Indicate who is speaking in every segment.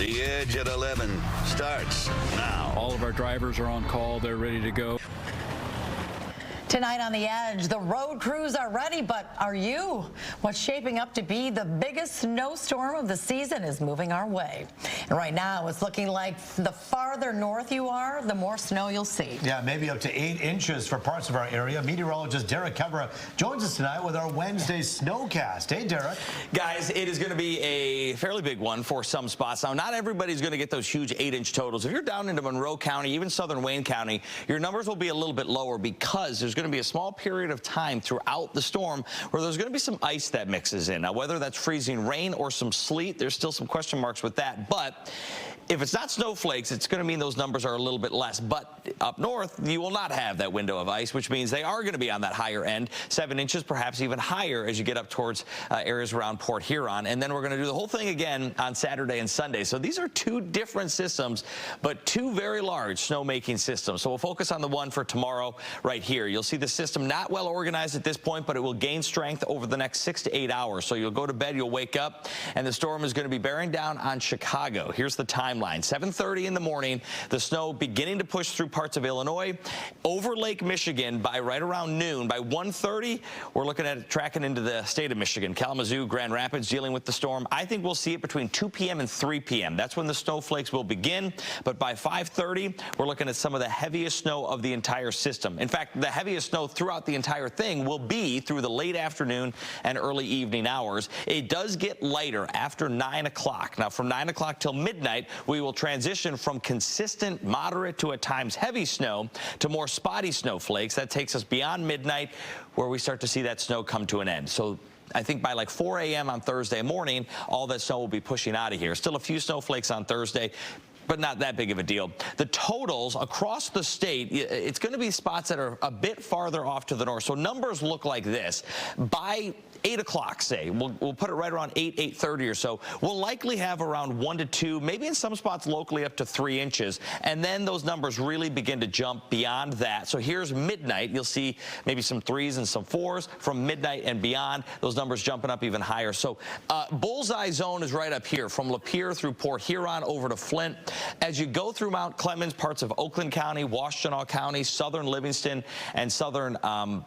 Speaker 1: The Edge at 11 starts now.
Speaker 2: All of our drivers are on call. They're ready to go.
Speaker 3: Tonight on The Edge, the road crews are ready, but are you? What's shaping up to be the biggest snowstorm of the season is moving our way. And right now, it's looking like the farther north you are, the more snow you'll see.
Speaker 4: Yeah, maybe up to 8 inches for parts of our area. Meteorologist Derek Kevra joins us tonight with our Wednesday snowcast. Hey, Derek.
Speaker 5: Guys, it is going to be a fairly big one for some spots. Now, not everybody's going to get those huge 8-inch totals. If you're down into Monroe County, even southern Wayne County, your numbers will be a little bit lower because there's going to be a small period of time throughout the storm where there's going to be some ice that mixes in. Now, whether that's freezing rain or some sleet, there's still some question marks with that. But if it's not snowflakes, it's going to mean those numbers are a little bit less. But up north, you will not have that window of ice, which means they are going to be on that higher end, 7 inches, perhaps even higher as you get up towards areas around Port Huron. And then we're going to do the whole thing again on Saturday and Sunday. So these are two different systems, but two very large snowmaking systems. So we'll focus on the one for tomorrow right here. You'll see the system not well organized at this point, but it will gain strength over the next 6 to 8 hours. So you'll go to bed, you'll wake up, and the storm is going to be bearing down on Chicago. Here's the timeline. 7:30 in the morning, the snow beginning to push through parts of Illinois, over Lake Michigan by right around noon. By 1:30, we're looking at it tracking into the state of Michigan. Kalamazoo, Grand Rapids dealing with the storm. I think we'll see it between 2 p.m. and 3 p.m. That's when the snowflakes will begin. But by 5:30, we're looking at some of the heaviest snow of the entire system. In fact, the heaviest snow throughout the entire thing will be through the late afternoon and early evening hours. It does get lighter after 9 o'clock. Now, from 9 o'clock till midnight, we will transition from consistent, moderate to at times heavy snow to more spotty snowflakes. That takes us beyond midnight, where we start to see that snow come to an end. So I think by like 4 a.m. on Thursday morning, all that snow will be pushing out of here. Still a few snowflakes on Thursday, but not that big of a deal. The totals across the state, it's going to be spots that are a bit farther off to the north. So numbers look like this. By 8 o'clock, say, we'll put it right around 8:30 or so. We'll likely have around 1 to 2, maybe in some spots locally up to 3 inches. And then those numbers really begin to jump beyond that. So here's midnight. You'll see maybe some 3s and some 4s. From midnight and beyond, those numbers jumping up even higher. So bullseye zone is right up here, from Lapeer through Port Huron over to Flint. As you go through Mount Clemens, parts of Oakland County, Washtenaw County, southern Livingston, and southern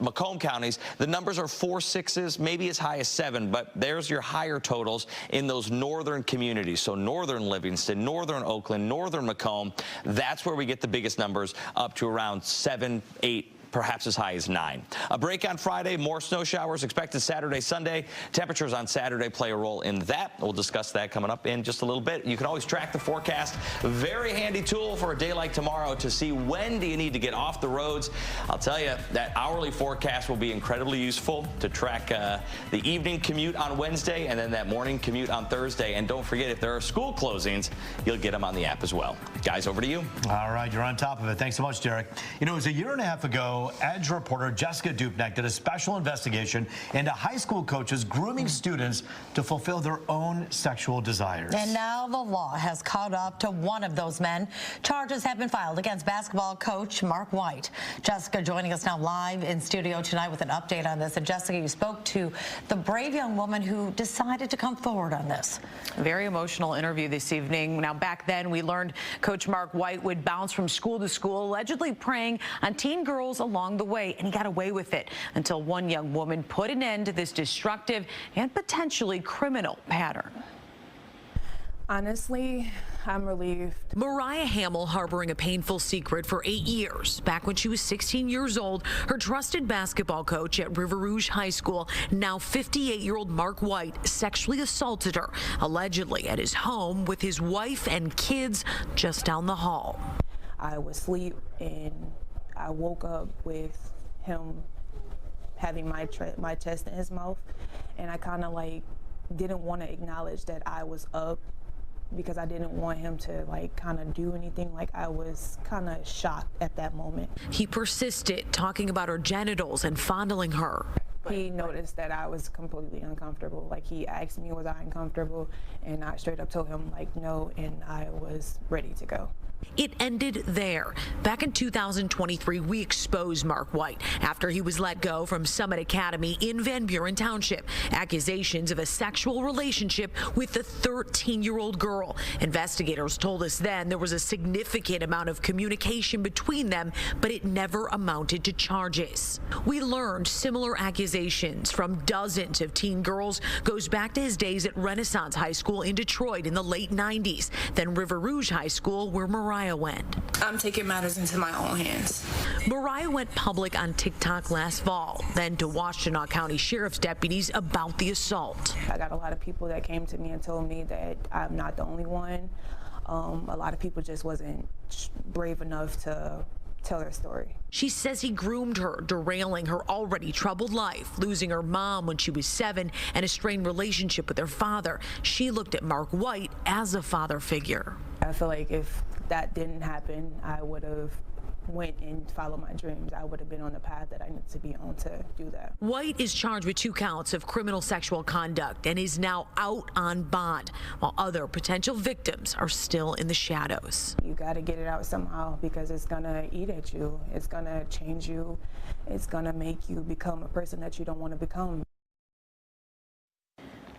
Speaker 5: Macomb counties, the numbers are 4, 6s, maybe as high as 7, but there's your higher totals in those northern communities. So northern Livingston, northern Oakland, northern Macomb, that's where we get the biggest numbers, up to around 7, 8, perhaps as high as 9. A break on Friday, more snow showers expected Saturday, Sunday. Temperatures on Saturday play a role in that. We'll discuss that coming up in just a little bit. You can always track the forecast. Very handy tool for a day like tomorrow to see when do you need to get off the roads. I'll tell you, that hourly forecast will be incredibly useful to track the evening commute on Wednesday and then that morning commute on Thursday. And don't forget, if there are school closings, you'll get them on the app as well. Guys, over to you.
Speaker 4: All right, you're on top of it. Thanks so much, Derek. You know, it was a year and a half ago, Edge reporter Jessica Dupneck did a special investigation into high school coaches grooming students to fulfill their own sexual desires.
Speaker 3: And now the law has caught up to one of those men. Charges have been filed against basketball coach Mark White. Jessica joining us now live in studio tonight with an update on this. And Jessica, you spoke to the brave young woman who decided to come forward on this.
Speaker 6: Very emotional interview this evening. Now, back then, we learned Coach Mark White would bounce from school to school, allegedly preying on teen girls along the way, and he got away with it until one young woman put an end to this destructive and potentially criminal pattern.
Speaker 7: Honestly, I'm relieved.
Speaker 8: Mariah Hamill harboring a painful secret for 8 years. Back when she was 16 years old, her trusted basketball coach at River Rouge High School, now 58-year-old Mark White, sexually assaulted her, allegedly at his home with his wife and kids just down the hall.
Speaker 7: I was asleep and I woke up with him having my chest in his mouth, and I kind of like didn't want to acknowledge that I was up because I didn't want him to like kind of do anything. Like, I was kind of shocked at that moment.
Speaker 8: He persisted, talking about her genitals and fondling her.
Speaker 7: He noticed that I was completely uncomfortable. Like, he asked me, was I uncomfortable? And I straight up told him, like, no, and I was ready to go.
Speaker 8: It ended there. Back in 2023, we exposed Mark White after he was let go from Summit Academy in Van Buren Township. Accusations of a sexual relationship with a 13-year-old girl. Investigators told us then there was a significant amount of communication between them, but it never amounted to charges. We learned similar accusations from dozens of teen girls goes back to his days at Renaissance High School in Detroit in the late 90s, then River Rouge High School, where Mariah went.
Speaker 9: I'm taking matters into my own hands.
Speaker 8: Mariah went public on TikTok last fall, then to Washtenaw County Sheriff's deputies about the assault.
Speaker 7: I got a lot of people that came to me and told me that I'm not the only one. A lot of people just wasn't brave enough to tell their story.
Speaker 8: She says he groomed her, derailing her already troubled life, losing her mom when she was 7 and a strained relationship with her father. She looked at Mark White as a father figure.
Speaker 7: I feel like if that didn't happen, I would have went and followed my dreams. I would have been on the path that I need to be on to do that.
Speaker 8: White is charged with 2 counts of criminal sexual conduct and is now out on bond, while other potential victims are still in the shadows.
Speaker 7: You got to get it out somehow because it's going to eat at you. It's going to change you. It's going to make you become a person that you don't want to become.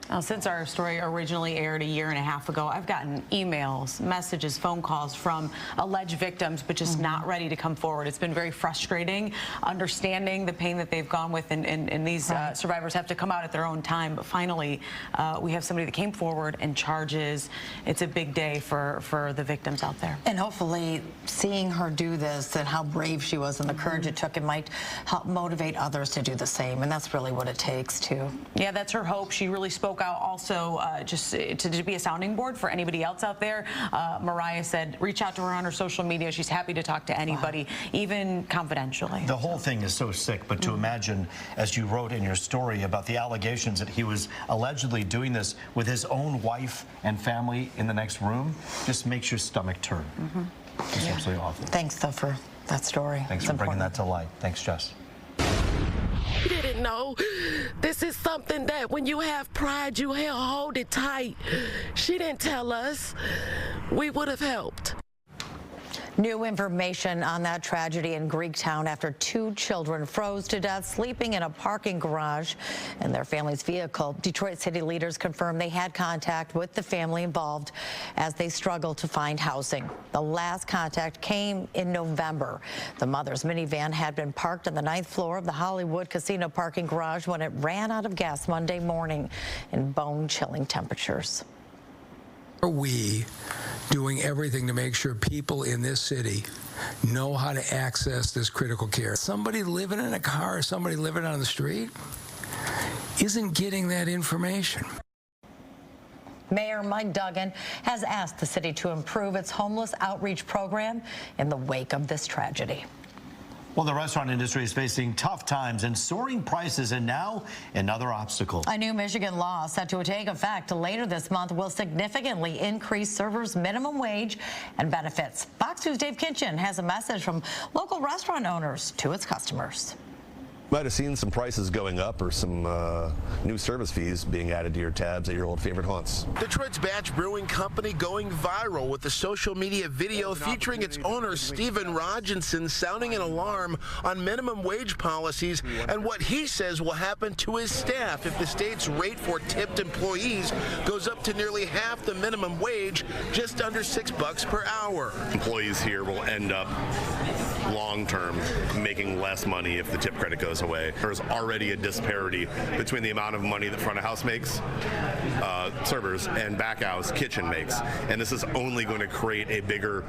Speaker 6: Now, since our story originally aired a year and a half ago, I've gotten emails, messages, phone calls from alleged victims, but just not ready to come forward. It's been very frustrating, understanding the pain that they've gone with, and these survivors have to come out at their own time. But finally, we have somebody that came forward and charges. It's a big day for the victims out there.
Speaker 3: And hopefully seeing her do this and how brave she was and the courage it took, it might help motivate others to do the same. And that's really what it takes, too.
Speaker 6: Yeah, that's her hope. She really spoke out also just to be a sounding board for anybody else out there. Mariah said, reach out to her on her social media. She's happy to talk to anybody, even confidentially.
Speaker 4: The whole thing is so sick, but to imagine, as you wrote in your story about the allegations that he was allegedly doing this with his own wife and family in the next room, just makes your stomach turn. It's absolutely awful.
Speaker 3: Thanks, though, for that story.
Speaker 4: Thanks for bringing that to light. Thanks, Jess.
Speaker 10: Didn't know. This is something that when you have pride, you hold it tight. She didn't tell us. We would have helped.
Speaker 3: New information on that tragedy in Greektown after 2 children froze to death sleeping in a parking garage in their family's vehicle. Detroit city leaders confirmed they had contact with the family involved as they struggled to find housing. The last contact came in November. The mother's minivan had been parked on the 9th floor of the Hollywood Casino parking garage when it ran out of gas Monday morning in bone-chilling temperatures.
Speaker 11: Are we doing everything to make sure people in this city know how to access this critical care? Somebody living in a car, somebody living on the street isn't getting that information.
Speaker 3: Mayor Mike Duggan has asked the city to improve its homeless outreach program in the wake of this tragedy.
Speaker 4: Well, the restaurant industry is facing tough times and soaring prices, and now another obstacle.
Speaker 3: A new Michigan law set to take effect later this month will significantly increase servers' minimum wage and benefits. Fox News' Dave Kitchen has a message from local restaurant owners to its customers.
Speaker 12: Might have seen some prices going up or some new service fees being added to your tabs at your old favorite haunts.
Speaker 13: Detroit's Batch Brewing Company going viral with a social media video featuring its owner Stephen Roginson sounding an alarm on minimum wage policies and what he says will happen to his staff if the state's rate for tipped employees goes up to nearly half the minimum wage, just under $6 per hour.
Speaker 12: Employees here will end up long-term making less money if the tip credit goes away. There's already a disparity between the amount of money that front of house makes, servers, and back house kitchen makes, and this is only going to create a bigger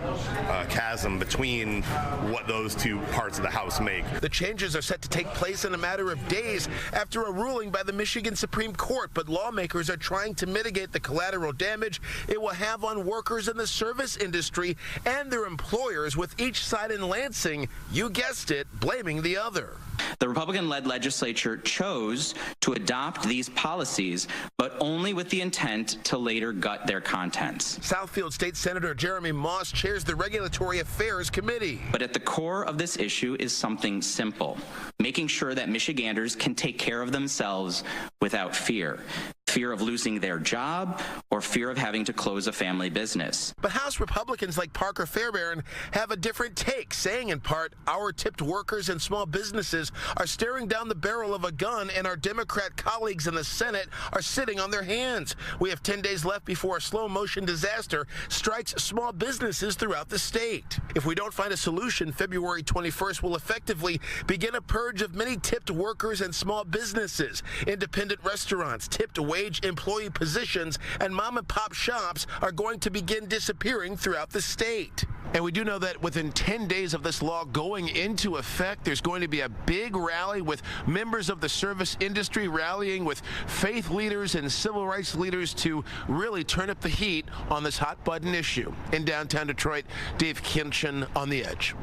Speaker 12: chasm between what those two parts of the house make.
Speaker 13: The changes are set to take place in a matter of days after a ruling by the Michigan Supreme Court, but lawmakers are trying to mitigate the collateral damage it will have on workers in the service industry and their employers, with each side in Lansing, you guessed it, blaming the other.
Speaker 14: The Republican-led legislature chose to adopt these policies, but only with the intent to later gut their contents.
Speaker 13: Southfield State Senator Jeremy Moss chairs the Regulatory Affairs Committee.
Speaker 14: But at the core of this issue is something simple: making sure that Michiganders can take care of themselves without fear. fear of losing their job, or fear of having to close a family business.
Speaker 13: But House Republicans like Parker Fairbairn have a different take, saying in part, our tipped workers and small businesses are staring down the barrel of a gun, and our Democrat colleagues in the Senate are sitting on their hands. We have 10 days left before a slow-motion disaster strikes small businesses throughout the state. If we don't find a solution, February 21st will effectively begin a purge of many tipped workers and small businesses. Independent restaurants, tipped wage employee positions, and mom-and-pop shops are going to begin disappearing throughout the state. And we do know that within 10 days of this law going into effect, there's going to be a big rally with members of the service industry rallying with faith leaders and civil rights leaders to really turn up the heat on this hot-button issue. In downtown Detroit, Dave Kinchin on The Edge.